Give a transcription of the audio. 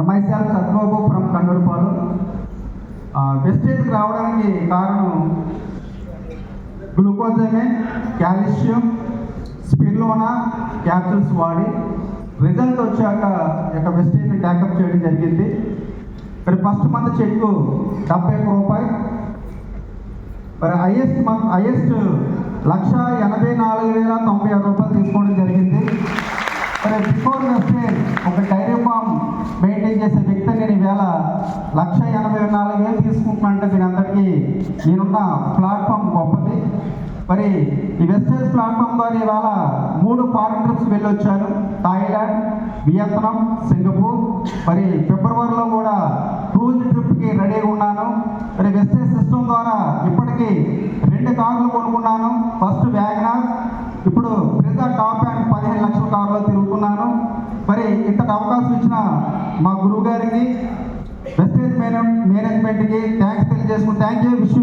myself Satbabu from Kandurupalu. Vestige రావడానికి కారణం glucosamine, calcium, spirulina capsules వాడి రిజల్ట్ వచ్చాక ఇక వెస్టేజ్ ట్యాకప్ చేయడం జరిగింది. మరి ఫస్ట్ మంత్ చెక్ 71 రూపాయలు, మరి హైయెస్ట్ 1,84,096 రూపాయలు తీసుకోవడం జరిగింది. మరి బిఫోర్ వెస్టేజ్ ఒక డైరీ ఫామ్ మెయింటైన్ చేసే వ్యక్తి నేను ఈవేళ 1,84,000 తీసుకుంటున్నానంటే దీని అందరికీ నేనున్న ప్లాట్ఫామ్ గొప్పది. మరి ఈ వెస్టేజ్ ప్లాట్ఫామ్ ద్వారా ఇవాళ 3 ఫారెన్ ట్రిప్స్ వెళ్ళొచ్చాను, థాయిలాండ్, వియత్నాం, సింగపూర్. మరి ఫిబ్రవరిలో కూడా క్రూజ్ ట్రిప్కి రెడీగా ఉన్నాను. మరి వెస్టేజ్ సిస్టమ్ ద్వారా ఇప్పటికీ 2 కార్లు కొనుక్కున్నాను. ఫస్ట్ వ్యాగనార్, ఇప్పుడు బ్రిజా టాప్ అండ్ 15 లక్షల కారులో తిరుగుతున్నాను. మరి ఇంతటి అవకాశం ఇచ్చిన మా గురువు గారికి, వెస్టేజ్ మేనేజ్మెంట్కి థ్యాంక్స్ తెలియజేసుకుని థ్యాంక్ యూ. విష్